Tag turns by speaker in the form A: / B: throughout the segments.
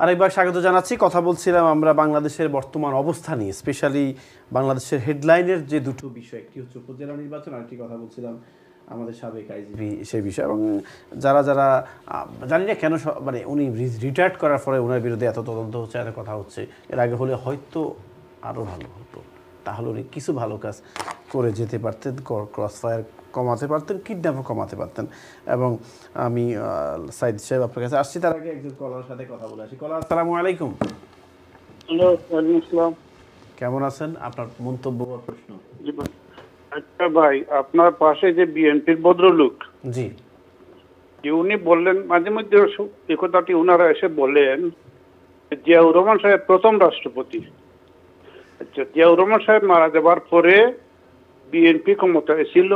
A: আরেকবার স্বাগত জানাচ্ছি। কথা বলছিলাম আমরা বাংলাদেশের বর্তমান অবস্থা নিয়ে, স্পেশালি বাংলাদেশের হেডলাইনের যে দুটো বিষয়, একটি হচ্ছে উপজেলা নির্বাচন, আরেকটি কথা বলছিলাম আমাদের সাবেক আইজিপি সেই বিষয়। এবং যারা যারা জানি না কেন মানে উনি রিটায়ার্ড করার পরে ওনার বিরুদ্ধে এত তদন্ত হচ্ছে, এত কথা হচ্ছে, এর আগে হলে হয়তো আরও ভালো হতো। তাহলে উনি কিছু ভালো কাজ করে যেতে পারতেন, ক্রস ফায়ার কমাতে পারতেন, কিডন্যাপও কমাতে পারতেন। এবং আমি সাইদ সাহেব আপনার কাছে আসছি, তার আগে একজন কলার সাথে কথা বলে আসি। কলার, আসসালামু আলাইকুম।
B: হ্যালো, ওয়ালাইকুম আসসালাম।
A: কেমন আছেন? আপনার মন্তব্য বা প্রশ্ন।
B: আচ্ছা ভাই, আপনার পাশে যে বিএনপির ভদ্রলোক,
A: জি,
B: উনি বললেন মাঝে মধ্যে এই কথাটি ওনারা এসে বলেন, জিয়াউর রহমান সাহেব প্রথম রাষ্ট্রপতি। আচ্ছা, জিয়াউর রহমান সাহেব মারা যাবার পরে বিএনপি ক্ষমতায় ছিল,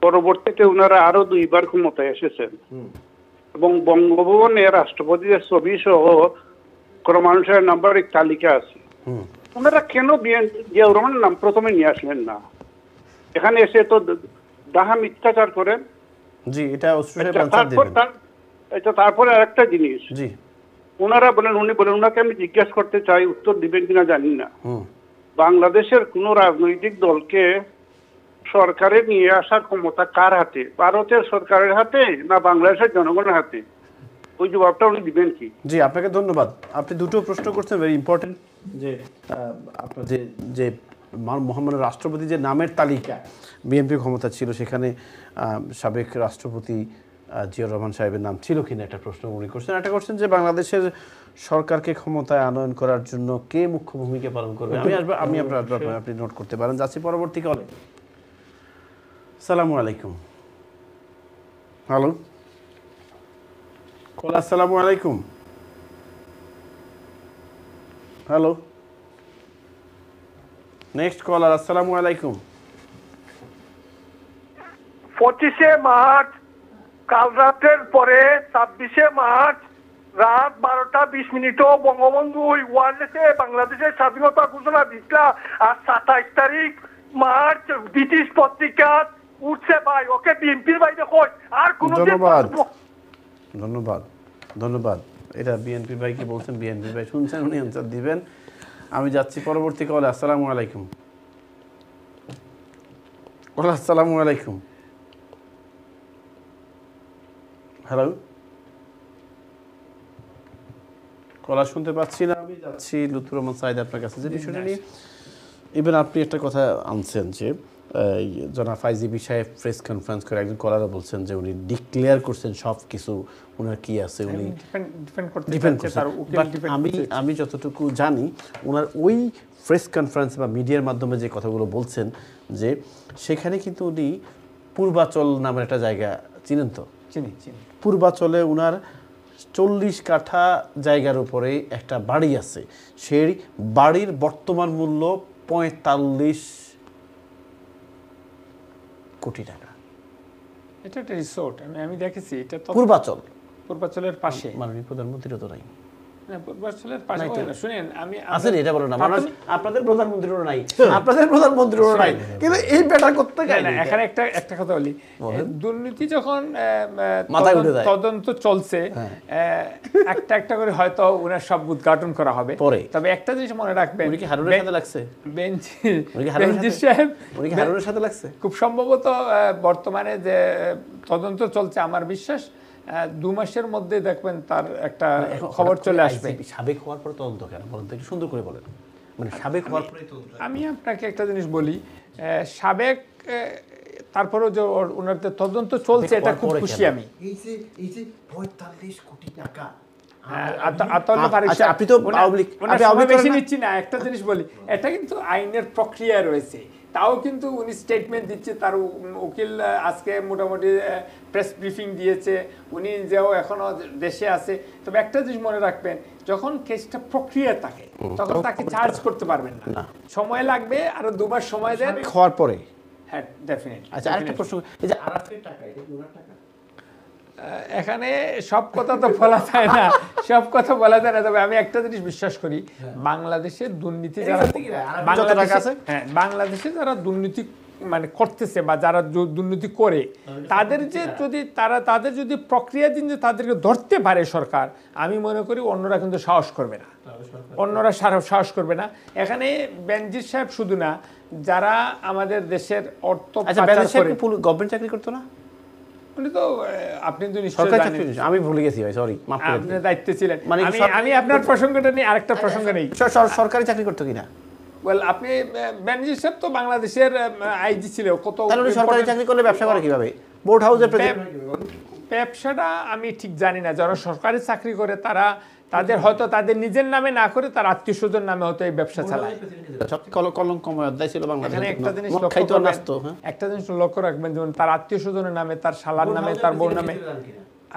B: পরবর্তীতে ওনারা আরো দুইবার ক্ষমতায় এসেছেন এবং বঙ্গভবনে রাষ্ট্রপতিদের ছবি সহ ক্রমানুসারে নাম্বারিক তালিকা আছে। ওনারা কেন জিয়াউর রহমানের নাম প্রথমে নিয়ে আসলেন না? এখানে এসে তো ডাহা মিথ্যাচার করেন।
A: জি, এটা
B: তারপরে আরেকটা জিনিস,
A: জি,
B: উনি বলেন উনাকে আমি জিজ্ঞেস করতে চাই, উত্তর দিবেন কিনা জানি না। বাংলাদেশের কোন রাজনৈতিক দলকে সরকারে নিয়ে আসার ক্ষমতা কার হাতে? ভারতের সরকারের হাতে না বাংলাদেশের জনগণের হাতে? ওই জবাবটা উনি দিবেন কি?
A: জি, আপনাকে ধন্যবাদ। আপনি দুটো প্রশ্ন করছেন, ভেরি ইম্পর্টেন্ট। যে আপনার যে মহামান্য রাষ্ট্রপতি যে নামের তালিকা বিএনপি ক্ষমতা ছিল, সেখানে সাবেক রাষ্ট্রপতি জিয়াউর রহমান সাহেবের নাম ছিল কিনা একটা প্রশ্ন উনি করছেন। একটা করছেন যে বাংলাদেশের সরকারকে ক্ষমতায় আনয়ন করার জন্য কে মুখ্য ভূমিকা পালন করবে। আমি আপনি নোট করতে পারেন। যাচ্ছি পরবর্তী কলে। আসসালামু আলাইকুম। হ্যালো কল, আসসালামু আলাইকুম। হ্যালো, নেক্সট কলার, আসসালামু আলাইকুম।
C: 25শে মার্চ কাল রাতের পরে 26শে মার্চ রাত 12টা 20 মিনিটও বঙ্গবন্ধু ওয়ারলেসে বাংলাদেশের স্বাধীনতা ঘোষণা দিচ্ছিল। আর 27 তারিখ মার্চ ব্রিটিশ পত্রিকা উঠছে ভাই, ওকে বিএনপির বাইরে কই আর কোন।
A: ধন্যবাদ ধন্যবাদ ধন্যবাদ। এটা বিএনপি ভাই কি বলছেন, বিএনপি ভাই শুনছেন, উনি অ্যান্সার দিবেন। আমি যাচ্ছি পরবর্তী কলে। আসসালামু আলাইকুম। আসসালামু আলাইকুম। হ্যালো, কলা শুনতে পাচ্ছি না। আমি যাচ্ছি লুৎফুর রহমান সাইদ আপনার কাছে, যে বিষয়টা নিয়ে ইভেন আপনি একটা কথা আনছেন যে জনাব ফাইজিবি সাহেব প্রেস কনফারেন্স করে একজন কলারও বলছেন যে উনি ডিক্লেয়ার করছেন সব কিছু ওনার কি আছে, উনি ডিপেন্ড করছেন। আমি যতটুকু জানি ওনার ওই প্রেস কনফারেন্স বা মিডিয়ার মাধ্যমে যে কথাগুলো বলছেন, যে সেখানে কিন্তু উনি পূর্বাচল নামের একটা জায়গা চিনেন তো?
D: চিনি।
A: পূর্বাচলে ওনার 40 কাঠা জায়গার উপরে একটা বাড়ি আছে। সেই বাড়ির বর্তমান মূল্য 45 কোটি টাকা।
D: এটা একটা রিসোর্ট, আমি দেখেছি। এটা তো পূর্বাচলের পাশে।
A: মাননীয় প্রধানমন্ত্রীও তো নাই।
D: পূর্বাচলের পাশে শুনেন, আমি
A: আসেন এটা বলো না, আপনাদের প্রধানমন্ত্রীরও নাই, আপনাদের প্রধানমন্ত্রীরও নাই, কিন্তু এই ব্যাটা করতে গেলে
D: এখানে একটা কথা বলি। দুর্নীতি যখন তদন্ত চলছে, একটা করে হয়তো ওনার সব উদ্ঘাটন করা হবে পরে। তবে একটা জিনিস মনে রাখবেন,
A: উনি কি হারুনের সাথে লাগছে?
D: বেনজির সাহেব
A: উনি কি হারুনের সাথে লাগছে?
D: খুব সম্ভবত বর্তমানে যে তদন্ত চলছে, আমার বিশ্বাস 2 মাসের মধ্যে দেখবেন তার একটা খবর চলে আসবে।
A: সাবেক হওয়ার পর তদন্ত কেন বলেন তো, একটু সুন্দর করে বলেন। মানে সাবেক হওয়ার পরে
D: আমি আপনাকে একটা জিনিস বলি, সাবেক তারপরেও যে ওনার তদন্ত চলছে, এটা খুব খুশি আমি।
A: এই যে 45 কোটি টাকা
D: বেশি নিচ্ছি না। একটা জিনিস বলি, এটা কিন্তু আইনের প্রক্রিয়া রয়েছে, তাও কিন্তু উনি স্টেটমেন্ট দিচ্ছে। তার উকিল আজকে মোটামুটি প্রেস ব্রিফিং দিয়েছে, উনি যেও এখনো দেশে আছে। তবে একটা জিনিস মনে রাখবেন, যখন কেসটা প্রক্রিয়া থাকে তখন তাকে চার্জ করতে পারবেন না, সময় লাগবে। আরো 2 মাস সময় দেন
A: খাওয়ার পরে।
D: হ্যাঁ, ডেফিনেটলি।
A: আচ্ছা, আরেকটা প্রশ্ন, এই যে আরাফের টাকা, এটা কি ওনার টাকা?
D: এখানে সব কথা তো বলা যায় না, সব কথা বলা যায় না। তবে আমি একটা জিনিস বিশ্বাস করি, বাংলাদেশের দুর্নীতি যারা বাংলাদেশে যারা দুর্নীতি মানে করতেছে বা যারা দুর্নীতি করে তাদের যদি প্রক্রিয়াধীন যে তাদেরকে ধরতে পারে সরকার, আমি মনে করি অন্যরা কিন্তু সাহস করবে না, সাহস করবে না। এখানে বেনজির সাহেব শুধু না, যারা আমাদের দেশের অর্থ
A: গভর্নমেন্ট চাকরি করতো না,
D: উনি তো আপনি তো নিশ্চয়ই জানেন,
A: আমি ভুলে গেছি ভাই, সরি, মাফ করে দিন।
D: আপনি দায়িত্বে ছিলেন। আমি আপনার প্রসঙ্গটা নিয়ে আরেকটা প্রসঙ্গ নেই,
A: সরকারি চাকরি করতো কিনা?
D: আপনি বেনজির সাহেব তো বাংলাদেশের আইজি ছিল, কত
A: সরকারি চাকরি করলে ব্যবসা করে কিভাবে? বোর্ড হাউসের
D: ব্যবসাটা আমি ঠিক জানি না। যারা সরকারি চাকরি করে তাদের হয়তো তাদের নিজের নামে না করে তার আত্মীয় স্বজন নামে হয়তো এই ব্যবসা চালায়।
A: কলঙ্কময় অধ্যায় ছিল বাংলাদেশে।
D: একটা জিনিস লক্ষ্য রাখবেন, যেমন তার আত্মীয় স্বজনের নামে, তার শালার নামে, তার বোন নামে।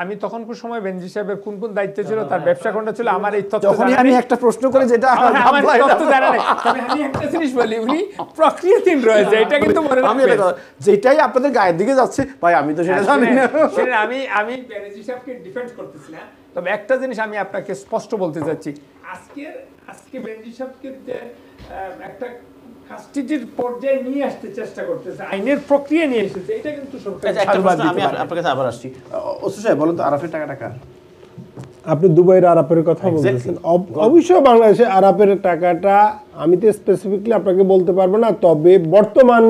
D: আমি তখন কোন সময় বেনজির সাহেবের কোন কোন দায়িত্ব ছিল, তার ব্যবসা কোনটা ছিল, আমার এই তথ্য
A: আমি একটা প্রশ্ন করে যেটা
D: আমার তথ্য জানা নেই। তবে আমি একটা জিনিস বলি, উনি প্রক্রিয়াধীন রয়েছে, এটা কিন্তু মনে রাখবেন।
A: যেটাই আপনাদের গায়ের দিকে যাচ্ছে ভাই, আমি তো সেটা জানি না।
D: আমি বেনজির সাহেবকে ডিফেন্ড করতেছি না, তবে একটা জিনিস আমি আপনাকে স্পষ্ট বলতে চাচ্ছি, আজকে বেনজির সাহেবকে একটা কাস্টডির পর্যায়ে নিয়ে আসতে চেষ্টা করতেছে, আইনের প্রক্রিয়া নিয়ে এসেছে, এটা কিন্তু সরকার।
A: আমি আপনার কাছে আবার আসছি, ওসি সাহেব বলুন তো, আরাফের টাকাটা কার?
E: আপনি দুবাইয়ের আরাপের কথা বলতেছেন, অবশ্যই বাংলাদেশে আরাপের টাকাটা আমি তো স্পেসিফিকলি আপনাকে বলতে পারবো না, তবে বর্তমান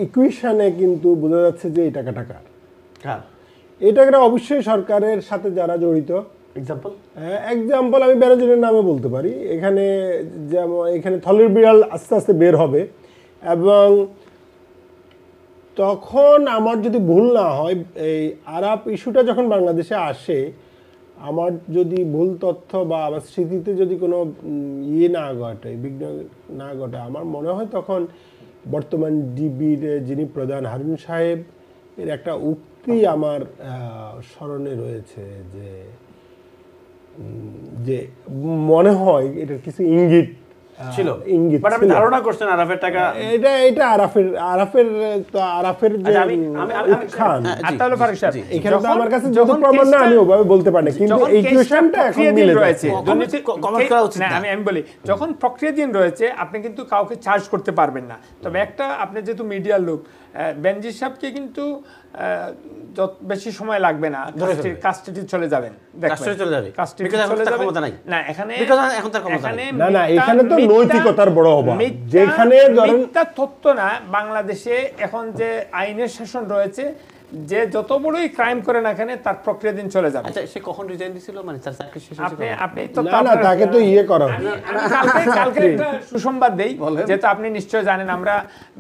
E: ইকুয়েশনে কিন্তু বোঝা যাচ্ছে যে এই টাকাটা কার। এই টাকাটা অবশ্যই সরকারের সাথে যারা জড়িত। এক্সাম্পল আমি বেনজিরের নামে বলতে পারি। এখানে থলের বিড়াল আস্তে আস্তে বের হবে, এবং তখন আমার যদি ভুল না হয়, এই আরাপ ইস্যুটা যখন বাংলাদেশে আসে, আমার যদি ভুল তথ্য বা আমার স্মৃতিতে যদি কোনো না ঘটে, বিঘ্ন না ঘটে, আমার মনে হয় তখন বর্তমান ডিবির যিনি প্রধান হারুন সাহেব এর একটা উক্তি আমার স্মরণে রয়েছে, যে মনে হয় এটার কিছু ইঙ্গিত
A: ছিল,
E: ইঙ্গিত
A: বাট আপনি ধারণা করছেন আরাফের টাকা
E: এটা আরাফের যে খান, এখানে তো আমার কাছে যত প্রমাণ না আমি ওভাবে বলতে পারি না, কিন্তু এই ইকুয়েশনটা এখন মিলে যাচ্ছে।
D: আমি বলি, যখন প্রক্রিয়াধীন রয়েছে আপনি কিন্তু কাউকে চার্জ করতে পারবেন না। তবে একটা, আপনি যেহেতু মিডিয়ার লোক, বেনজির সাহেবকে কিন্তু যত বেশি সময় লাগবে না, কাস্টডি চলে যাবেন,
E: এখানে তো নৈতিকতার বড় অভাব, যেখানে
D: মিথ্যা তথ্য না। বাংলাদেশে এখন যে আইনের শাসন রয়েছে, যে যত বড়ই ক্রাইম করে না কেন তার প্রক্রিয়াধীন চলে যাবে।
A: আচ্ছা, সে কখন রিজাইন দিছিল? মানে তার চাকরি শেষ হয়েছে?
D: আপনি তো
E: তাকে তো করা
D: কালকে একটা সুসংবাদ দেই, যেহেতু আপনি নিশ্চয় জানেন, আমরা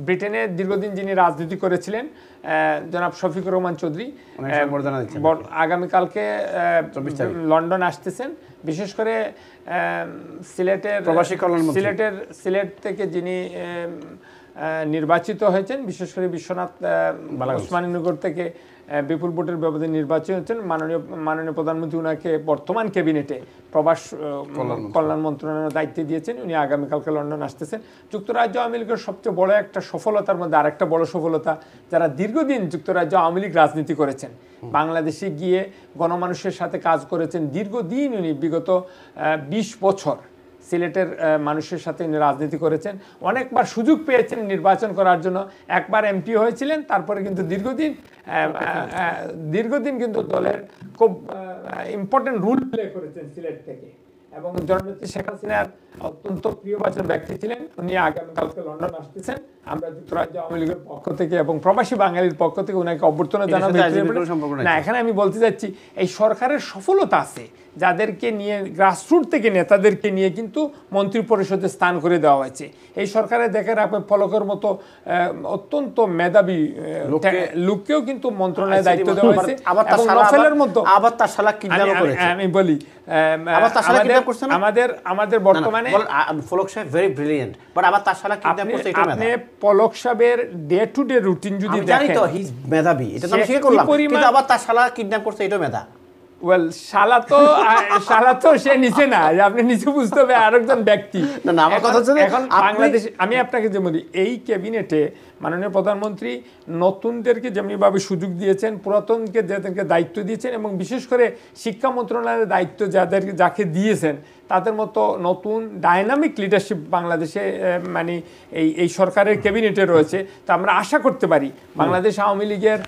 D: ব্রিটেনে দীর্ঘদিন যিনি রাজনীতি করেছিলেন জনাব শফিকুর রহমান চৌধুরী আগামীকালকে লন্ডন আসতেছেন। বিশেষ করে সিলেট থেকে যিনি নির্বাচিত হয়েছেন, বিশেষ করে বিশ্বনাথ ওসমানীনগর থেকে বিপুল ভোটের ব্যবধানে নির্বাচিত হয়েছেন। মাননীয় প্রধানমন্ত্রী উনাকে বর্তমান ক্যাবিনেটে প্রবাস কল্যাণ মন্ত্রণালয়ের দায়িত্ব দিয়েছেন। উনি আগামীকালকে লন্ডন আসতেছেন। যুক্তরাজ্য আওয়ামী লীগের সবচেয়ে বড় একটা সফলতার মধ্যে আরেকটা বড় সফলতা, যারা দীর্ঘদিন যুক্তরাজ্য আওয়ামী লীগ রাজনীতি করেছেন, বাংলাদেশে গিয়ে গণমানুষের সাথে কাজ করেছেন দীর্ঘদিন। উনি বিগত 20 বছর সিলেটের মানুষের সাথে রাজনীতি করেছেন, অনেকবার সুযোগ পেয়েছেন নির্বাচন করার জন্য, একবার এমপি হয়েছিলেন, তারপরে কিন্তু দীর্ঘদিন কিন্তু দলের খুব ইম্পর্টেন্ট রোল প্লে করেছেন সিলেট থেকে, এবং জননেত্রী শেখ হাসিনার অত্যন্ত প্রিয়ভাজন ব্যক্তি ছিলেন। উনি আগামীকালকে লন্ডন আসতেছেন। আমরা যুক্তরাজ্য আওয়ামী লীগের পক্ষ থেকে এবং প্রবাসী বাঙালির পক্ষ থেকে উনাকে অভ্যর্থনা জানাবো। না, এখানে আমি বলতে চাচ্ছি, এই সরকারের সফলতা আছে, যাদেরকে নিয়ে গ্রাসরুট থেকে নেতাদেরকে নিয়ে কিন্তু মন্ত্রী পরিষদে স্থান করে দেওয়া হয়েছে। এই সরকারের দেখে রাখবে পলকের মতো অত্যন্ত মেধাবী লোককেও কিন্তু মন্ত্রণালয়ে দায়িত্ব দেওয়া হয়েছে। আমি বলি, আমাদের বর্তমানে আপনি পলক সাহেবের ডে টু ডে রুটিন যদি দেখেন,
A: মেধাবী, এটা তো আমি স্বীকার করলাম, কিন্তু আবার তার শালা কিডন্যাপ করছে, এটাও মেধা।
D: শালা তো সে নিচে না, আপনি নিচে বুঝতে হবে আরেকজন ব্যক্তি। এখন বাংলাদেশ, আমি আপনাকে যে বলি, এই ক্যাবিনেটে মাননীয় প্রধানমন্ত্রী নতুনদেরকে যেমনিভাবে সুযোগ দিয়েছেন, পুরাতনকে যাদেরকে দায়িত্ব দিয়েছেন, এবং বিশেষ করে শিক্ষা মন্ত্রণালয়ের দায়িত্ব যাকে দিয়েছেন তাদের মতো নতুন ডাইনামিক লিডারশিপ বাংলাদেশে মানে এই সরকারের ক্যাবিনেটে রয়েছে। তো আমরা আশা করতে পারি বাংলাদেশ আওয়ামী লীগের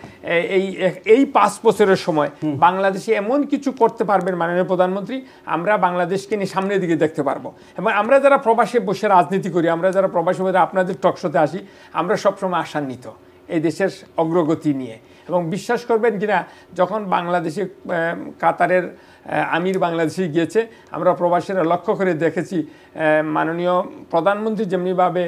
D: এই 5 বছরের সময় বাংলাদেশে এমন কিছু করতে পারবেন মাননীয় প্রধানমন্ত্রী, আমরা বাংলাদেশকে নিয়ে সামনের দিকে দেখতে পারবো। এবং আমরা যারা প্রবাসে বসে রাজনীতি করি, আমরা যারা প্রবাসী বসে আপনাদের টকশোতে আসি, আমরা সবসময় আশান্বিত এই দেশের অগ্রগতি নিয়ে। এবং বিশ্বাস করবেন কিনা, যখন বাংলাদেশে কাতারের আমির বাংলাদেশে গিয়েছে, আমরা প্রবাসীরা লক্ষ্য করে দেখেছি মাননীয় প্রধানমন্ত্রী যেমনিভাবে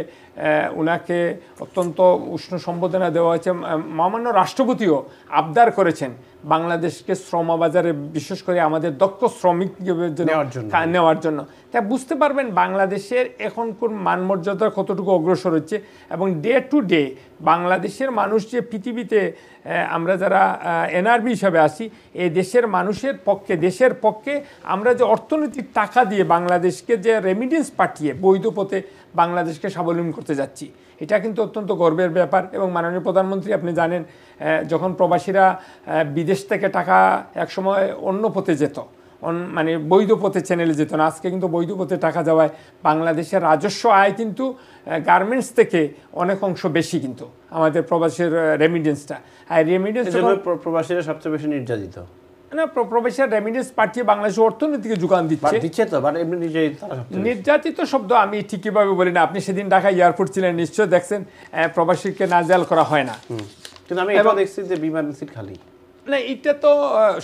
D: ওনাকে অত্যন্ত উষ্ণ সম্বোধনা দেওয়া হয়েছে, মহামান্য রাষ্ট্রপতিও আবদার করেছেন বাংলাদেশকে শ্রমবাজারে বিশেষ করে আমাদের দক্ষ শ্রমিক নেওয়ার জন্য। তাই বুঝতে পারবেন বাংলাদেশের এখন কোন মানমর্যাদা কতটুকু অগ্রসর হচ্ছে। এবং ডে টু ডে বাংলাদেশের মানুষ যে পৃথিবীতে আমরা যারা এনআরবি হিসাবে আসি, এই দেশের মানুষের পক্ষে, দেশের পক্ষে আমরা যে অর্থনৈতিক টাকা দিয়ে বাংলাদেশকে যে রেমিটেন্স পাঠিয়ে বৈধ পথে বাংলাদেশকে স্বাবলম্বী করতে যাচ্ছি, এটা কিন্তু অত্যন্ত গর্বের ব্যাপার। এবং মাননীয় প্রধানমন্ত্রী আপনি জানেন, যখন প্রবাসীরা বিদেশ থেকে টাকা একসময় অন্য পথে যেত, মানে বৈধ পথে চ্যানেলে যেত না, আজকে কিন্তু বৈধ পথে টাকা যাওয়ায় বাংলাদেশের রাজস্ব আয় কিন্তু গার্মেন্টস থেকে অনেক অংশ বেশি, কিন্তু আমাদের প্রবাসীর রেমিটেন্সটা। আর রেমিটেন্স
A: প্রবাসীরা সবচেয়ে বেশি নির্যাতিত
D: না, প্রবাসীরা রেমিটেন্স পাঠিয়ে বাংলাদেশের অর্থনীতিকে যোগান দিচ্ছে
A: তো,
D: নির্যাতিত শব্দ আমি ঠিকইভাবে বলি না। আপনি সেদিন ঢাকা এয়ারপোর্ট ছিলেন, নিশ্চয় দেখছেন প্রবাসীকে নাজেহাল করা হয় না।
A: কিন্তু আমি এটাও দেখছি যে বিমান সিট খালি
D: না, এটা তো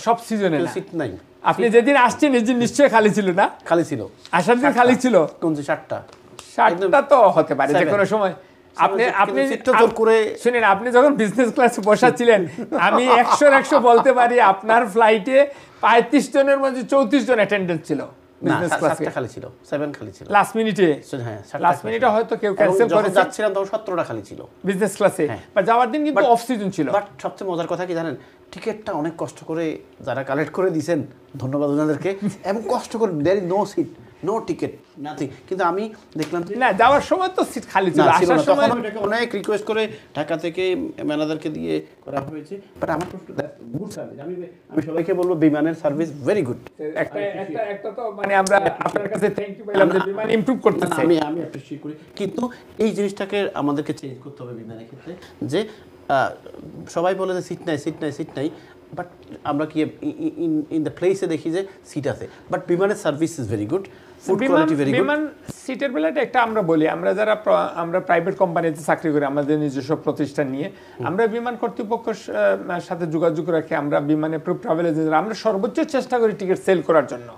D: সব সিজনে
A: সিট নাই।
D: আপনি যেদিন আসছেন সেদিন নিশ্চয় খালি ছিল না?
A: খালি ছিল,
D: আসার দিন খালি ছিল।
A: কোন 7টা
D: তো হতে পারে যে কোনো সময়। আপনি শুনেন, আপনি যখন বিজনেস ক্লাসে বসা ছিলেন, আমি 100 বলতে পারি আপনার ফ্লাইটে 35 জনের মধ্যে 34 জন অ্যাটেন্ডেন্স ছিল। বিজনেস ক্লাসে
A: খালি ছিল, 7 খালি ছিল
D: লাস্ট মিনিটে। হ্যাঁ, লাস্ট মিনিটে হয়তো কেউ ক্যান্সেল করেছে।
A: যাচ্ছিলাম তখন 17টা খালি ছিল
D: বিজনেস ক্লাসে, বা যাওয়ার দিন কিন্তু অফ সিজন ছিল।
A: বাট সবচেয়ে মজার কথা কি জানেন, টিকিটটা অনেক কষ্ট করে যারা কালেক্ট করে দিয়েছেন, ধন্যবাদ ওনাদেরকে। এবং কষ্ট করে there is no seat, no ticket, nothing. কিন্তু আমি দেখলাম
D: না, যাওয়ার সময় তো সিট খালি ছিল, আসার সময়
A: অনেক রিকোয়েস্ট করে ঢাকা থেকে ম্যানেজারকে দিয়ে করা হয়েছে। বাট আমার গুড সার্ভিস, আমি সবাইকে বলবো বিমানের সার্ভিস ভেরি গুড।
D: একটা তো মানে আমরা আপনার কাছে থ্যাংক ইউ বললাম যে বিমান ইমপ্রুভ করতেছে,
A: আমি অ্যাপ্রিশিয়েট করি। কিন্তু এই জিনিসটাকে আমাদেরকে চেঞ্জ করতে হবে বিমানের ক্ষেত্রে, যে সবাই বলে যে সিট নাই, সিট নাই, সিট নাই, বাট আমরা কি ইন দ্য প্লেসে দেখি যে সিট আছে। বাট বিমানের service is very good, food quality very good.
D: বিমান সিটের বেলাটা একটা আমরা বলি, আমরা যারা আমরা প্রাইভেট কোম্পানিতে চাকরি করি, আমাদের নিজস্ব প্রতিষ্ঠান নিয়ে, আমরা বিমান কর্তৃপক্ষের সাথে যোগাযোগ রাখি, আমরা বিমানে ট্রাভেল এজেন্সি, আমরা সর্বোচ্চ চেষ্টা করি টিকিট সেল করার জন্য।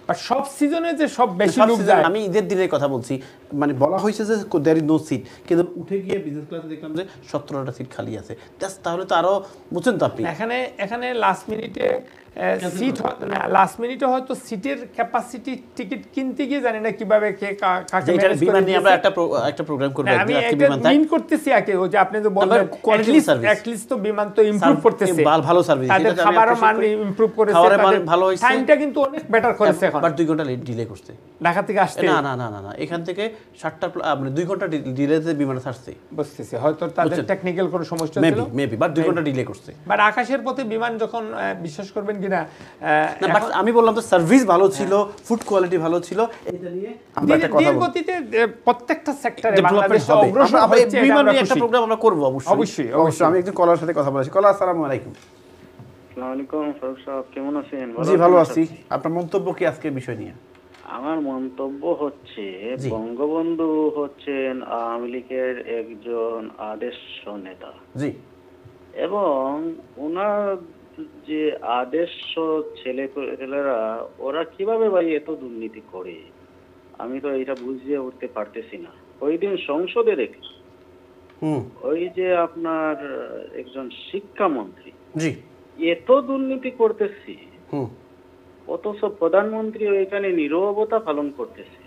D: বাট সব সিজনে যে সব বেশি লোক যায়,
A: আমি ঈদের দিনের কথা বলছি, মানে বলা হয়েছে যে দেয়ার ইজ নো সিট, কিন্তু উঠে গিয়ে বিজনেস ক্লাসে দেখলাম যে 17টা সিট খালি আছে। তাহলে তো আরো বুঝছেন তো আপনি,
D: এখানে লাস্ট মিনিটে সিট, লাস্ট মিনিটে হয়তো সিটের ক্যাপাসিটি টিকিট কিনতে গিয়ে জানি না কিভাবে কে কাকে ম্যানেজ করে।
A: বিমান নিয়ে আমরা একটা প্রোগ্রাম করব।
D: আমি একটা মিন করতেছি আগে, ওই যে আপনি যে বললেন অ্যাট লিস্ট তো বিমান তো ইমপ্রুভ করতেছে,
A: ভালো সার্ভিস,
D: তাদের খাবারের মান ইমপ্রুভ করেছে,
A: খাবারের মান ভালো হইছে,
D: টাইমটা কিন্তু অনেক বেটার করেছে। এখন
A: বাট 2 ঘন্টা ডিলে করছে
D: ঢাকা থেকে আসতে।
A: না না না না, এখান থেকে 7টা মানে 2 ঘন্টা ডিলেতে বিমান ছাড়ছে।
D: বুঝতেছি, হয়তো তাদের টেকনিক্যাল কোনো সমস্যা ছিল,
A: মেবি, বাট 2 ঘন্টা ডিলে করছে।
D: বাট আকাশের পথে বিমান যখন বিশ্বাস করবেন কিনা,
A: আমি বললাম তো সার্ভিস ভালো ছিল, ফুড কোয়ালিটি ভালো ছিল, এটা নিয়ে আমরা একটা কথা বলবো।
D: গতিতে প্রত্যেকটা সেক্টরে বাংলাদেশ অগ্রসর হচ্ছে,
A: বিমান নিয়ে একটা প্রোগ্রাম আমরা করব
D: অবশ্যই।
A: আমি একজন কলার সাথে কথা বলেছি। কলা, আসসালামু আলাইকুম।
F: আসসালামু আলাইকুম ফারুক সাহেব, কেমন আছেন?
A: জি ভালো আছি। আপনার মন্তব্য কি আজকে বিষয় নিয়ে?
F: আমার মন্তব্য হচ্ছে, বঙ্গবন্ধু হচ্ছেন আওয়ামী লীগের একজন আদর্শ নেতা।
A: জি।
F: এবং ওনার যে আদর্শ ছেলেরা, ওরা কিভাবে ভাই এত দুর্নীতি করে, আমি তো এটা বুঝিয়ে উঠতে পারতেছি না। ওই দিন সংসদে দেখি, ওই যে আপনার একজন শিক্ষামন্ত্রী,
A: জি,
F: এত দুর্নীতি করতেছি, অথচ প্রধানমন্ত্রী ওইখানে নীরবতা পালন করতেছে।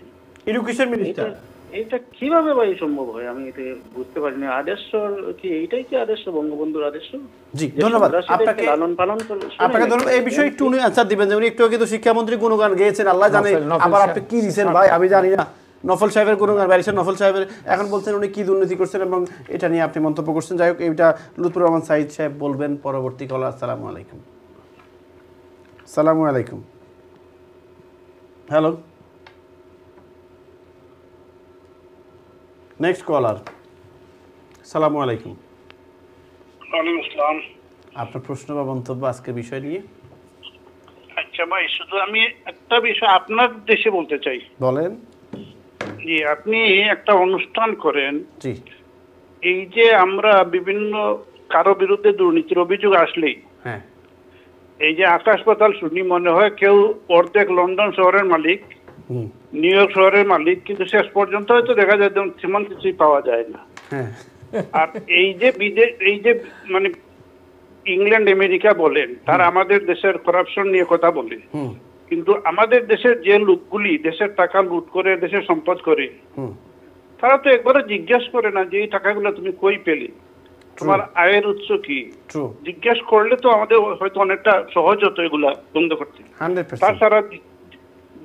A: এডুকেশন মিনিস্টার,
F: এটা কিভাবে ভাই সম্ভব হয়? আমি এটা বুঝতে পারিনি। আদর্শ কি এইটাই কি আদর্শ, বঙ্গবন্ধুর আদর্শ?
A: জি, ধন্যবাদ আপনাকে।
F: লালন পালন করবে,
A: আপনাকে ধন্যবাদ। এই বিষয়ে একটু উনি আনসার দিবেন, যেমন একটু আগে তো শিক্ষামন্ত্রী গুণগান গেয়েছেন, আল্লাহ জানে, আবার আপনি কি দিয়েছেন ভাই আমি জানি না। নফল সাহেবের গুণগান, ব্যারিস্টার নফল সাহেবের এখন বলছেন উনি কি দুর্নীতি করছেন এবং এটা নিয়ে আপনি মন্তব্য করছেন। যাই হোক, এইটা লুৎফুর রহমান সাঈদ সাহেব বলবেন পরবর্তী কল। আসসালামু আলাইকুম। আসসালামু আলাইকুম। হ্যালো, নেক্সট কলার। আসসালামু আলাইকুম।
B: ওয়ালাইকুম আসসালাম।
A: আপনার প্রশ্ন বা মন্তব্য আজকের বিষয় নিয়ে?
B: আচ্ছা ভাই, শুধু আমি একটা বিষয় আপনার দেশে বলতে চাই।
A: বলেন।
B: জি, আপনি একটা অনুষ্ঠান করেন,
A: জি,
B: এই যে আমরা বিভিন্ন কারো বিরুদ্ধে দুর্নীতির অভিযোগ আসলেই
A: হ্যাঁ,
B: এই যে আকাশ পাতাল শুনি, মনে হয় কেউ অর্ধেক লন্ডন শহরের মালিক,
A: হুম,
B: নিউ ইয়র্ক শহরের মালিক, কিন্তু শেষ পর্যন্ত হয়তো দেখা যায় তেমন কিছুই পাওয়া যায় না।
A: হ্যাঁ,
B: আর এই যে এই যে মানে ইংল্যান্ড আমেরিকা বলেন, তারা আমাদের দেশের করাপশন নিয়ে কথা বলে,
A: হুম,
B: কিন্তু আমাদের দেশের যে লোকগুলি দেশের টাকা লুট করে, দেশের সম্পদ করে,
A: হুম,
B: তারা তো একবারও জিজ্ঞেস করে না যে এই টাকাগুলো তুমি কই পেলে, তোমার আয়ের উৎস কি।
A: ট্রু,
B: জিজ্ঞেস করলে তো আমাদের হয়তো অনেকটা সহজ হতো এগুলা বন্ধ করতে।
A: 100%।
B: তাছাড়া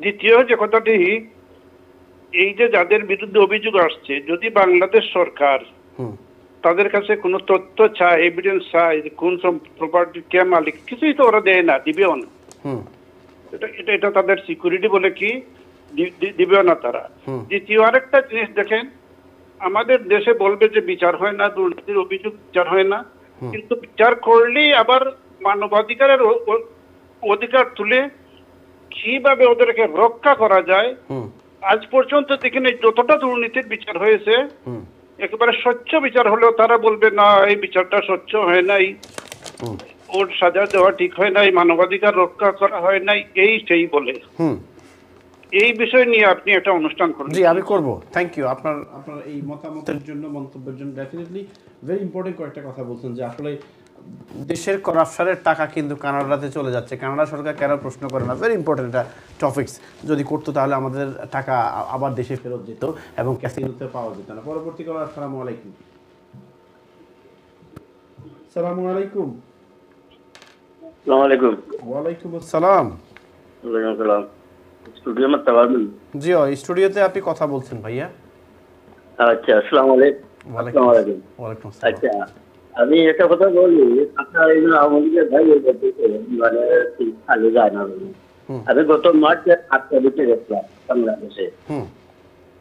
B: দ্বিতীয় যে কথাটি, এই যে যাদের বিরুদ্ধে অভিযোগ আসছে, যদি বাংলাদেশ সরকার
A: হুম,
B: তাদের কাছে কোনো তথ্য চায়, এভিডেন্স চায়, কোন প্রপার্টি কে মালিক, কিছুই তো ওরা দেয় না, দিবেও না।
A: হুম,
B: এটা তাদের সিকিউরিটি বলে কি দিবেও না তারা। দ্বিতীয় আরেকটা জিনিস দেখেন, আমাদের দেশে বলবে যে বিচার হয় না, দুর্নীতির অভিযোগ বিচার হয় না, কিন্তু বিচার করলেই আবার মানবাধিকারের অধিকার তুলে কিভাবে ওদেরকে রক্ষা করা যায়।
A: হুম,
B: আজ পর্যন্ত দেখিনি যতটা দুর্নীতির বিচার হয়েছে,
A: হুম,
B: একেবারে স্বচ্ছ বিচার হলেও তারা বলবে না এই বিচারটা স্বচ্ছ হয় নাই,
A: হুম,
B: ওর সাজা দেওয়া ঠিক হয় নাই, মানবাধিকার রক্ষা করা হয় নাই, এই সেই বলে।
A: হুম।
B: এই বিষয় নিয়ে আপনি একটা অনুষ্ঠান করুন।
A: জি, আমি করব। থ্যাংক ইউ আপনার এই মতামতের জন্য, মন্তব্যের জন্য। ডেফিনেটলি ভেরি ইম্পর্টেন্ট কয়েকটা কথা বলছেন যে আসলে দেশের করাপশনের টাকা কিন্তু কানাডাতে চলে যাচ্ছে। কানাডা সরকার কেন প্রশ্ন করে না? ভেরি ইম্পর্টেন্ট একটা টপিকস। যদি করতো তাহলে আমাদের টাকা আবার দেশে ফেরত যেত এবং ক্যাসিনোতে পাওয়া যেত না। পরবর্তী কল। আসসালামু আলাইকুম। আসসালামু আলাইকুম।
G: আসসালামু আলাইকুম।
A: ওয়ালাইকুম আসসালাম।
G: ওয়ালাইকুম আসসালাম। স্টুডিও মত তাওয়াবুল।
A: জি, স্টুডিওতে আপনি কথা বলছেন ভাইয়া।
G: আচ্ছা, আসসালামু আলাইকুম। আসসালামু আলাইকুম।
A: ওয়ালাইকুম আসসালাম।
G: আচ্ছা, আমি একটা কথা বলি, আপনার এই আমাদের ভাই মানে আগে যায় না। আমি গত মার্চে 8 তারিখে গেছিলাম বাংলাদেশে।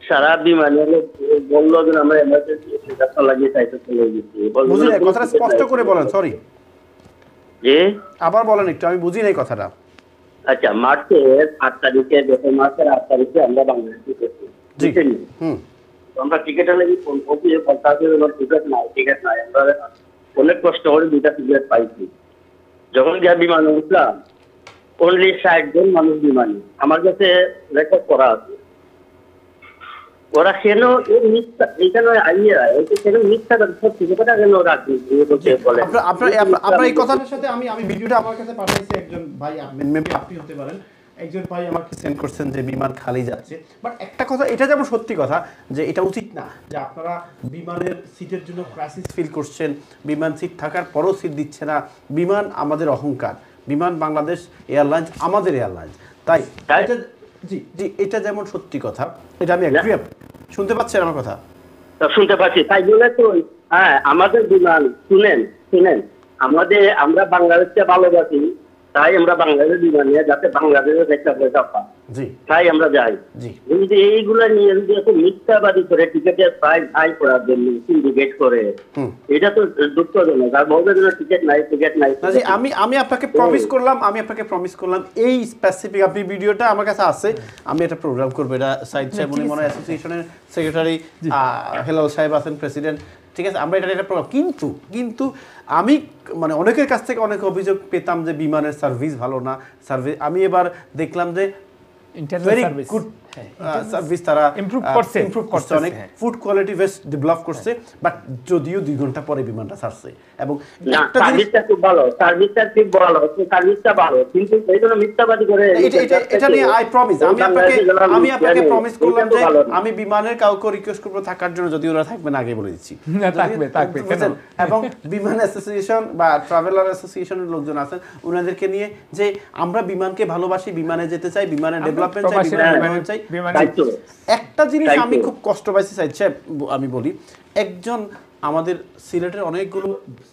G: সারা বিমানে বললো যে আমরা এমার্জেন্সি ডাক্তার লাগিয়ে চাইতে চলে গেছি।
A: বুঝি নাই কথাটা, স্পষ্ট করে বলেন। সরি,
G: জি
A: আবার বলেন একটু, আমি বুঝি নাই কথাটা।
G: আচ্ছা, মার্চের 8 তারিখে, গত মার্চের 8 তারিখে আমরা বাংলাদেশে গেছি।
A: জি,
G: আমরা টিকেটের লাগি ফোন করছি, টিকেট নাই। আমরা অনেক কষ্ট করে 2টা টিকেট পাইছি। যখন গিয়ে বিমানে উঠলাম, অনলি 60 জন মানুষ বিমানে। আমার কাছে রেকর্ড করা আছে। ওরা কেন এইখানে আইয়া কেন মিথ্যা টিকেটটা কেন রাখবে বলে।
A: আপনার এই কথাটার সাথে আমি ভিডিওটা আমার কাছে পাঠাইছি একজন ভাই, মেবি আপনি হতে পারেন। একজন ভাই আমাকে সেন্ড করছেন যে বিমান খালি যাচ্ছে। বাট একটা কথা, এটা যেমন সত্যি কথা যে এটা উচিত না যে আপনারা বিমানের সিটের জন্য ক্রাইসিস ফিল করছেন, বিমান সিট থাকার পরও সিট দিচ্ছে না। বিমান আমাদের অহংকার, বিমান বাংলাদেশ এয়ারলাইন্স আমাদের এয়ারলাইন্স। তাই জি জি, এটা যেমন সত্যি কথা, এটা আমি এগ্রি। শুনতে পাচ্ছেন আমার কথা?
G: শুনতে পাচ্ছি। তাই বলে তো হ্যাঁ, আমাদের বিমান শুনেন আমরা বাংলাদেশকে ভালোবাসি, তাই আমরা বাংলাদেশের বিমান নিয়ে যাতে বাংলাদেশের একটা পয়সা পাই, তাই আমরা যাই। যদি এইগুলা নিয়ে যদি এত মিথ্যাবাদী করে টিকেটের প্রাইস হাই করার জন্য সিন্ডিকেট করে, এটা তো দুঃখজনক। আর বলবে যে টিকেট নাই।
A: আমি আপনাকে প্রমিস করলাম এই স্পেসিফিক, আপনি ভিডিওটা আমার কাছে আছে, আমি একটা প্রোগ্রাম করবো। এটা সাইদ সাহেব উনি মনে হয় অ্যাসোসিয়েশনের সেক্রেটারি, হেলাল সাহেব আছেন প্রেসিডেন্ট, ঠিক আছে, আমরা এটা প্রোগ্রাম। কিন্তু আমি মানে অনেকের কাছ থেকে অনেক অভিযোগ পেতাম যে বিমানের সার্ভিস ভালো না। আমি এবার দেখলাম যে সার্ভিস তারা ইমপ্রুভ করছে, অনেক ফুড কোয়ালিটি বেশ ডেভেলপ করছে। বাট যদিও 2 ঘন্টা পরে বিমানটা ছাড়ছে এবং
G: সার্ভিসটা খুব ভালো, সার্ভিসটা ভালো, কিন্তু এই জন্য মিথ্যাবাদী করে
A: এটা নিয়ে আমি আপনাকে প্রমিস করলাম যে আমি বিমানের কাউকে রিকোয়েস্ট করবো থাকার জন্য, যদি ওরা থাকবে না আগে বলে দিচ্ছি। এবং বিমান অ্যাসোসিয়েশন বা ট্রাভেলার অ্যাসোসিয়েশনের লোকজন আছেন, ওনাদেরকে নিয়ে যে আমরা বিমানকে ভালোবাসি, বিমানে যেতে চাই, বিমানের ডেভেলপমেন্ট চাই, বিমানের চাই,
G: দায়িত্ব।
A: একটা জিনিস
G: দায়িত্ব।
A: আমি খুব কষ্ট পাইছি সাইদ সাহেব, আমি বলি, একজন আমাদের সিলেটের অনেকগুলো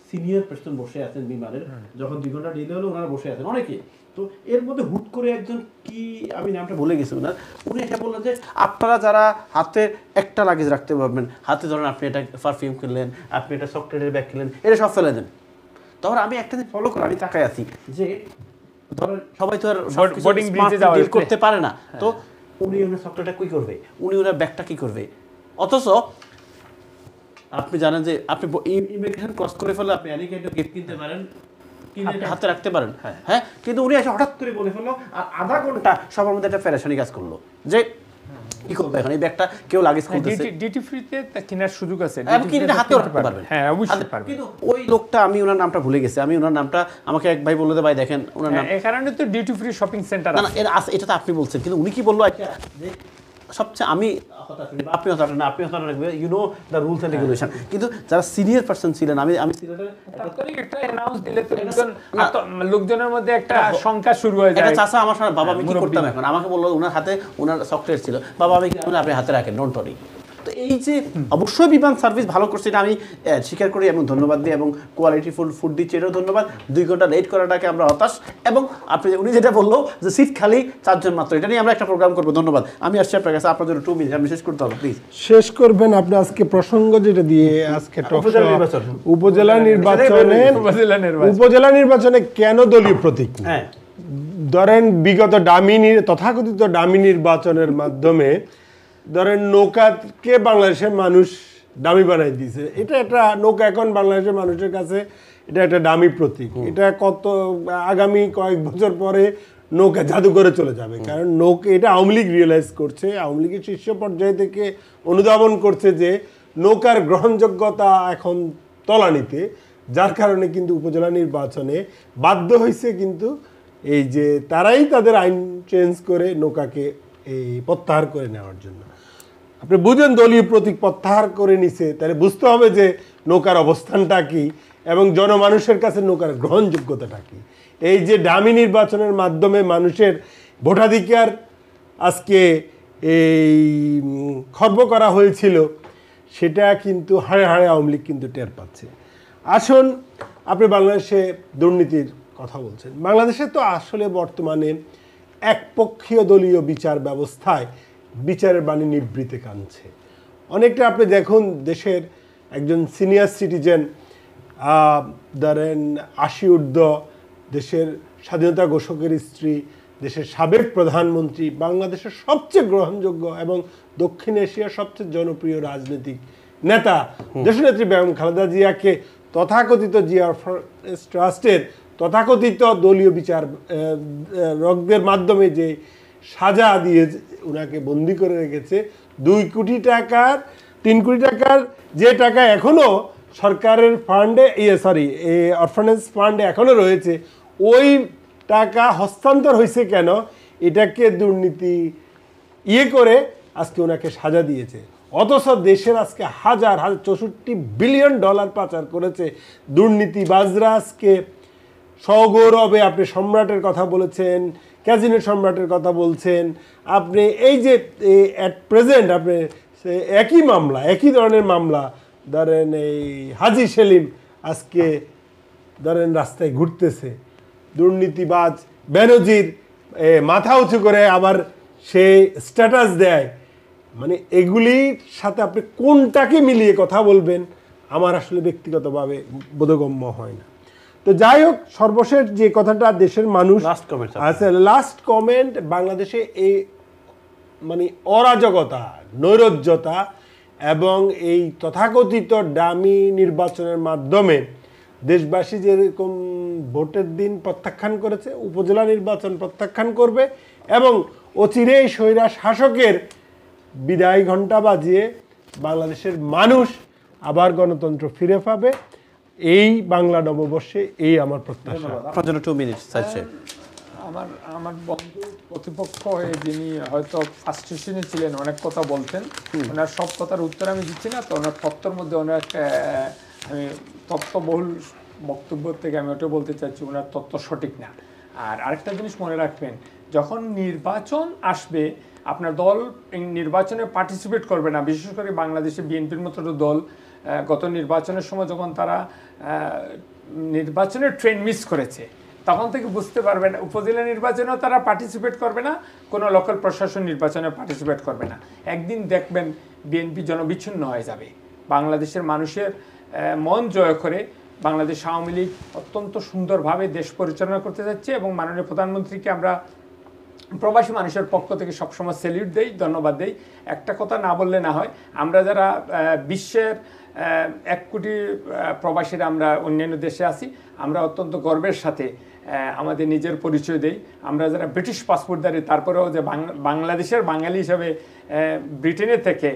A: সিনিয়র পার্সন বসে আছেন বিমানের, যখন 2 ঘন্টা ডিলে হলো ওনারা বসে আছেন অনেকে, তো এর মধ্যে হুট করে একজন কি আমি নামটা ভুলে গেছি ওনার, উনি এটা বললেন যে আপনারা যারা হাতে একটা লাগেজ রাখতে পারবেন, হাতে ধরেন আপনি এটা পারফিউম কিনলেন, আপনি এটা চকলেটের ব্যাগ কিনলেন, এটা সব ফেলে দেন। তখন আমি একটা দিন ফলো করে আমি তাকায় আছি যে ধরেন সবাই তো আর
D: বোর্ডিং ব্রিজে যাওয়া
A: ডিল করতে পারে না, তো উনি ওনার চকলেটটা কি করবে, উনি ওনার ব্যাগটা কি করবে? অথচ আপনি জানেন যে আপনি ইমিগ্রেশন ক্রস করে ফেলে আপনি এনি কাইন্ড অফ গিফট কিনতে পারেন, কিনে এটা হাতে রাখতে পারেন, হ্যাঁ, কিন্তু উনি এসে হঠাৎ করে বলে ফেললো আর আধা ঘন্টা সবার মধ্যে একটা ফেরেশানি কাজ করলো যে কি করবে এখন, এই ব্যাগটা কেউ লাগেজ খুলতেছে,
D: ডিউটি ফ্রিতে কেনার সুযোগ আছে,
A: এবং কিনে এটা হাতেও রাখতে পারবেন।
D: হ্যাঁ অবশ্যই পারবেন।
A: কিন্তু ওই লোকটা, আমি ওনার নামটা ভুলে গেছি, আমি ওনার নামটা আমাকে এক ভাই বললো যে ভাই দেখেন ওনার নাম,
D: এই কারণে তো ডিউটি ফ্রি শপিং সেন্টার
A: না না এটা তো আপনি বলছেন, কিন্তু উনি কি বললো যে সবচেয়ে আমি আপনি হতাশ না, আপনি হতাশ রাখবে, you know the rules and regulation, কিন্তু যারা সিনিয়র পার্সন ছিলেন, আমি
D: তাৎক্ষণিক একটা অ্যানাউন্স দিলে তো লোকজনের মধ্যে একটা শঙ্কা শুরু হয়ে যায়।
A: একটা চাচা আমার সাথে, বাবা আমি কি করতাম এখন, আমাকে বললো ওনার হাতে ওনার চকলেট ছিল, বাবা আমি আপনি হাতে রাখেন, ডোন্ট ওয়ারি। তো এই যে অবশ্যই বিমান সার্ভিস ভালো করছে, এটা আমি স্বীকার করি এবং ধন্যবাদ দিই, এবং কোয়ালিটিফুল ফুড দিচ্ছে এটাও ধন্যবাদ। 2 ঘন্টা লেট করাটাকে আমরা হতাশ, এবং আপনি উনি যেটা বললো যে সিট খালি 4 জন মাত্র, এটা নিয়ে আমরা একটা প্রোগ্রাম করবো। ধন্যবাদ, আমি আসছি আপনার কাছে, আপনার জন্য 2 মিনিট আমি শেষ করতে হবে প্লিজ।
E: শেষ করবেন আপনি আজকে প্রসঙ্গ যেটা দিয়ে আজকে
A: উপজেলা নির্বাচন।
E: উপজেলা নির্বাচনে কেন দলীয় প্রতীক?
A: হ্যাঁ,
E: ধরেন বিগত তথাকথিত ডামি নির্বাচনের মাধ্যমে ধরেন নৌকাকে বাংলাদেশের মানুষ দামি বানাই দিয়েছে। এটা একটা নৌকা এখন বাংলাদেশের মানুষের কাছে এটা একটা দামি প্রতীক। এটা আগামী কয়েক বছর পরে নৌকা জাদুঘরে চলে যাবে, কারণ নৌকা এটা আওয়ামী লীগ রিয়েলাইজ করছে, আওয়ামী লীগের শীর্ষ পর্যায় থেকে অনুধাবন করছে যে নৌকার গ্রহণযোগ্যতা এখন তলানিতে, যার কারণে কিন্তু উপজেলা নির্বাচনে বাধ্য হয়েছে কিন্তু এই যে তারাই তাদের আইন চেঞ্জ করে নৌকাকে এই প্রত্যাহার করে নেওয়ার জন্য। আপনি বুঝেন দলীয় প্রতীক প্রত্যাহার করে নিছে, তাহলে বুঝতে হবে যে নৌকার অবস্থানটা কি এবং জনমানুষের কাছে নৌকার গ্রহণযোগ্যতাটা কি। এই যে ডামি নির্বাচনের মাধ্যমে মানুষের ভোটাধিকার আজকে এই খর্ব করা হয়েছিল, সেটা কিন্তু হাড়ে হাড়ে আওয়ামী লীগ কিন্তু টের পাচ্ছে। আসুন, আপনি বাংলাদেশে দুর্নীতির কথা বলছেন। বাংলাদেশে তো আসলে বর্তমানে একপক্ষীয় দলীয় বিচার ব্যবস্থায় বিচারের বাণী নিবৃতে কানছে অনেকটা। আপনি দেখুন, দেশের একজন সিনিয়র সিটিজেন, ধরেন 80 ঊর্ধ্ব, দেশের স্বাধীনতা ঘোষকের স্ত্রী, দেশের সাবেক প্রধানমন্ত্রী, বাংলাদেশের সবচেয়ে গ্রহণযোগ্য এবং দক্ষিণ এশিয়ার সবচেয়ে জনপ্রিয় রাজনৈতিক নেতা দেশনেত্রী বেগম খালেদা জিয়াকে তথাকথিত জিয়া ট্রাস্টের তথাকথিত দলীয় বিচার রকদের মাধ্যমে যে সাজা দিয়ে ওনাকে বন্দি করে রেখেছে, 2 কোটি টাকার 3 কোটি টাকার যে টাকা এখনও সরকারের ফান্ডে অরফানেজ ফান্ডে এখনও রয়েছে, ওই টাকা হস্তান্তর হয়েছে কেন? এটাকে দুর্নীতি করে আজকে ওনাকে সাজা দিয়েছে। অথচ দেশের আজকে হাজার 64 বিলিয়ন ডলার পাচার করেছে দুর্নীতিবাজরা। আজকে সগৌরবে আপনি সম্রাটের কথা বলেছেন, ক্যাজিনো সম্রাটের কথা বলছেন, আপনি এই যে অ্যাট প্রেজেন্ট আপনি একই মামলা, একই ধরনের মামলা, ধরেন এই হাজি সেলিম আজকে ধরেন রাস্তায় ঘুরতেছে, দুর্নীতিবাজ বেনজির মাথা উঁচু করে আবার সে স্ট্যাটাস দেয়। মানে এগুলির সাথে আপনি কোনটাকে মিলিয়ে কথা বলবেন আমার আসলে ব্যক্তিগতভাবে বোধগম্য হয় না। তো যাই হোক, সর্বশেষ যে কথাটা দেশের মানুষ লাস্ট কমেন্ট, বাংলাদেশে এই মানে অরাজকতা, নৈরাজ্যতা এবং এই তথাকথিত ডামি নির্বাচনের মাধ্যমে দেশবাসী যেরকম ভোটের দিন প্রত্যাখ্যান করেছে, উপজেলা নির্বাচন প্রত্যাখ্যান করবে এবং অচিরেই স্বৈরা শাসকের বিদায় ঘণ্টা বাজিয়ে বাংলাদেশের মানুষ আবার গণতন্ত্র ফিরে পাবে। এই বাংলা নববর্ষে এই আমার প্রত্যাশা।
A: আপনার জন্য 2 মিনিট চাইছে।
D: আমার বন্ধু প্রতিপক্ষ হয়ে যিনি হয়তো ফ্রাস্ট্রেশনে ছিলেন, অনেক কথা বলতেন, ওনার সব কথার উত্তর আমি দিচ্ছি না, তো ওনার তত্ত্বর মধ্যে অনেক আমি তত্ত্ববহুল বক্তব্য থেকে আমি ওটা বলতে চাইছি, ওনার তত্ত্ব সঠিক না। আর আরেকটা জিনিস মনে রাখবেন, যখন নির্বাচন আসবে আপনার দল নির্বাচনে পার্টিসিপেট করবে না, বিশেষ করে বাংলাদেশে বিএনপির মতো দল গত নির্বাচনের সময় যখন তারা নির্বাচনের ট্রেন মিস করেছে, তখন থেকে বুঝতে পারবেন উপজেলা নির্বাচনেও তারা পার্টিসিপেট করবে না, কোনো লোকাল প্রশাসন নির্বাচনে পার্টিসিপেট করবে না। একদিন দেখবেন বিএনপি জনবিচ্ছিন্ন হয়ে যাবে। বাংলাদেশের মানুষের মন জয় করে বাংলাদেশ আওয়ামী লীগ অত্যন্ত সুন্দরভাবে দেশ পরিচালনা করতে যাচ্ছে এবং মাননীয় প্রধানমন্ত্রীকে আমরা প্রবাসী মানুষের পক্ষ থেকে সবসময় স্যালিউট দেই, ধন্যবাদ দেই। একটা কথা না বললে না হয়, আমরা যারা বিশ্বের 1 কোটি প্রবাসীরা আমরা অন্যান্য দেশে আছি, আমরা অত্যন্ত গর্বের সাথে আমাদের নিজের পরিচয় দেই। আমরা যারা ব্রিটিশ পাসপোর্টধারী, তারপরেও যে বাংলাদেশের বাঙালি হিসাবে ব্রিটেনে থেকে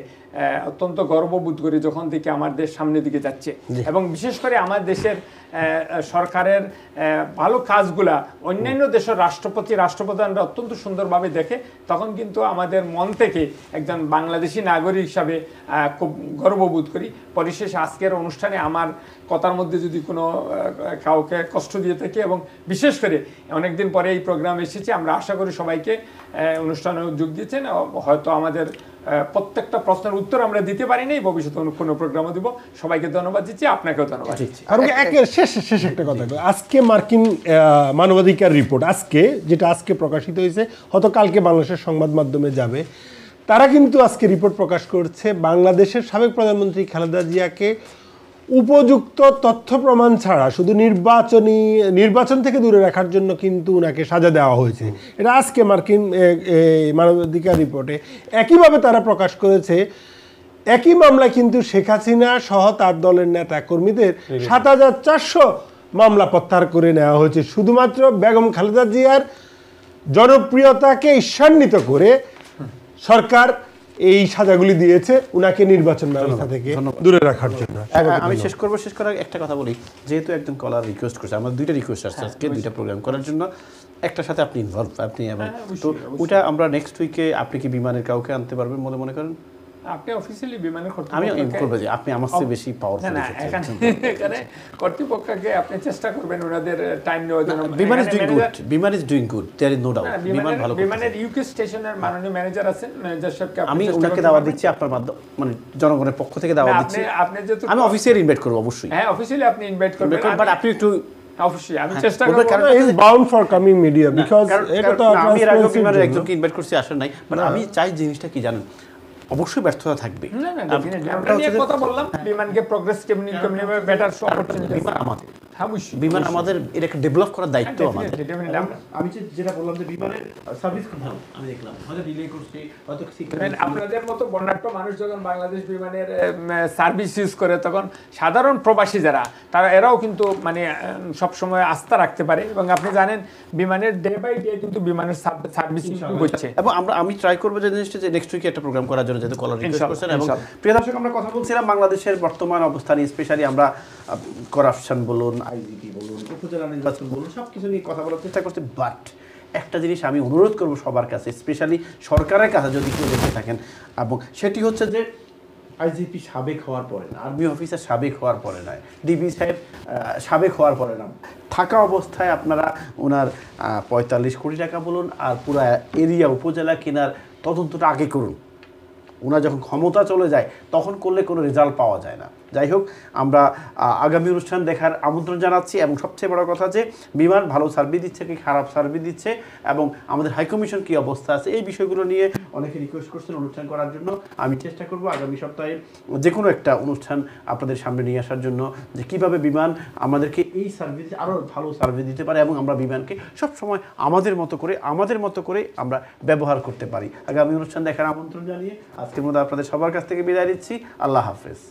D: অত্যন্ত গর্ববোধ করি যখন থেকে আমার দেশ সামনের দিকে যাচ্ছে। এবং বিশেষ করে আমার দেশের সরকারের ভালো কাজগুলা অন্যান্য দেশের রাষ্ট্রপ্রধানরা অত্যন্ত সুন্দরভাবে দেখে, তখন কিন্তু আমাদের মন থেকে একজন বাংলাদেশি নাগরিক হিসাবে খুব গর্ববোধ করি। পরিশেষে আজকের অনুষ্ঠানে আমার কথার মধ্যে যদি কোনো কাউকে কষ্ট দিয়ে থাকে, এবং বিশেষ করে অনেকদিন পরে এই প্রোগ্রাম এসেছে, আমরা আশা করি সবাইকে অনুষ্ঠানে যোগ দিয়েছেন। হয়তো আমাদের প্রত্যেকটা প্রশ্নের উত্তর আমরা দিতে পারিনি, ভবিষ্যতে কোনো প্রোগ্রামও দিব। সবাইকে ধন্যবাদ দিচ্ছি, আপনাকেও ধন্যবাদ দিচ্ছি।
E: আর শেষ একটা কথা, আজকে মার্কিন মানবাধিকার রিপোর্ট যেটা আজকে প্রকাশিত হয়েছে, হয়তো কালকে বাংলাদেশের সংবাদ মাধ্যমে যাবে, তারা কিন্তু আজকে রিপোর্ট প্রকাশ করছে বাংলাদেশের সাবেক প্রধানমন্ত্রী খালেদা জিয়াকে উপযুক্ত তথ্য প্রমাণ ছাড়া শুধু নির্বাচন থেকে দূরে রাখার জন্য কিন্তু উনাকে সাজা দেওয়া হয়েছে। এটা আজকে মার্কিন মানবাধিকার রিপোর্টে একইভাবে তারা প্রকাশ করেছে। একই মামলায় কিন্তু শেখ হাসিনা সহ তার দলের নেতা কর্মীদের ৭,৪০০ মামলা প্রত্যাহার করে নেওয়া হয়েছে, শুধুমাত্র বেগম খালেদা জিয়ার জনপ্রিয়তাকে ঈর্ষান্বিত করে সরকার এই সাজাগুলি দিয়েছে উনাকে নির্বাচন ব্যবস্থা থেকে দূরে রাখার জন্য।
A: আমি শেষ করার একটা কথা বলি, যেহেতু একজন কলার রিকোয়েস্ট করছে, আমার 2টা রিকোয়েস্ট আসছে আজকে 2টা প্রোগ্রাম করার জন্য। একটার সাথে আপনি ইনভলভ, আপনি এবং তো ওটা আমরা নেক্সট উইকে, আপনি কি বিমানের কাউকে আনতে পারবেন বলে মনে করেন?
D: আপনি অফিসিয়ালি বিমানের
A: আমি করবো যে আপনি আমার চেয়ে বেশি পাওয়ারফুল।
D: এখানে কর্তৃপক্ষকে আপনি চেষ্টা করবেন ওনাদের টাইম নেওয়ার জন্য।
A: Biman is doing good, there is no doubt.
D: বিমানের ইউকে স্টেশনের মাননীয় ম্যানেজার আছেন, ম্যানেজার সাহেবকে
A: আমি ওনাকে দাওয়াত দিচ্ছি, আপনার মাধ্যমে, মানে জনগণের পক্ষ থেকে দাওয়াত দিচ্ছি।
D: আপনি যেহেতু
A: আমি অফিসিয়ালি ইনভাইট করব অবশ্যই।
D: হ্যাঁ, অফিসিয়ালি আপনি ইনভাইট করবেন, বাট
A: আপনি একটু
D: অবশ্যই আমি চেষ্টা করব।
E: কারণ is bound for coming media, because এটা তো
A: আমি এর আগে বিমানের একজনকে ইনভাইট করছি, আসেন নাই। মানে আমি চাই জিনিসটা কি জানেন, অবশ্যই ব্যর্থতা থাকবে।
D: কথা বললাম বিমানকে প্রোগ্রেস কেমনি বেটার অপরচুনিটি
A: আমাদের,
D: বিমান
A: আমাদের এটাকে ডেভেলপ করার দায়িত্ব আমাদের। আমি যেটা বললাম যে বিমানের সার্ভিস খুব ভালো, আমি দেখলাম হয়তো ডিলে করছে, হয়তো
D: আপনাদের মতো বন্যাঢ্য মানুষ যখন বাংলাদেশ বিমানের সার্ভিস ইউজ করে, তখন সাধারণ প্রবাসী যারা তারা এরাও কিন্তু মানে সবসময় আস্থা রাখতে পারে। এবং আপনি জানেন বিমানের ডে বাই ডে কিন্তু বিমানের সার্ভিস হচ্ছে।
A: এবং আমি ট্রাই করবো যে জিনিসটা যে নেক্সট উইকে একটা প্রোগ্রাম করার জন্য, যেহেতু কলার রিকোয়েস্ট করছেন। এবং প্রিয় দর্শক, আমরা কথা বলছিলাম বাংলাদেশের বর্তমান অবস্থান, স্পেশালি আমরা করাপশন বলুন, আইজিপি বলুন, উপজেলা নির্বাচন বলুন, সব কিছু নিয়ে কথা বলার চেষ্টা করছি। বাট একটা জিনিস আমি অনুরোধ করবো সবার কাছে, স্পেশালি সরকারের কাছে যদি কেউ দেখে থাকেন, এবং সেটি হচ্ছে যে আইজিপি সাবেক হওয়ার পরে না, আর্মি অফিসার সাবেক হওয়ার পরে নয়, ডিবি সাহেব সাবেক হওয়ার পরে না, থাকা অবস্থায় আপনারা ওনার 45 কোটি টাকা বলুন আর পুরো এরিয়া উপজেলা কেনার তদন্তটা আগে করুন। ওনার যখন ক্ষমতা চলে যায় তখন করলে কোনো রেজাল্ট পাওয়া যায় না। যাই হোক, আমরা আগামী অনুষ্ঠান দেখার আমন্ত্রণ জানাচ্ছি। এবং সবচেয়ে বড় কথা যে বিমান ভালো সার্ভিস দিচ্ছে কি খারাপ সার্ভিস দিচ্ছে, এবং আমাদের হাইকমিশন কী অবস্থা আছে, এই বিষয়গুলো নিয়ে অনেকে রিকোয়েস্ট করছেন অনুষ্ঠান করার জন্য। আমি চেষ্টা করব আগামী সপ্তাহে যে কোনো একটা অনুষ্ঠান আপনাদের সামনে নিয়ে আসার জন্য, যে কীভাবে বিমান আমাদেরকে এই সার্ভিস আরও ভালো সার্ভিস দিতে পারে, এবং আমরা বিমানকে সবসময় আমাদের মতো করে আমরা ব্যবহার করতে পারি। আগামী অনুষ্ঠান দেখার আমন্ত্রণ জানিয়ে আজকের মধ্যে আপনাদের সবার কাছ থেকে বিদায় নিচ্ছি। আল্লাহ হাফেজ।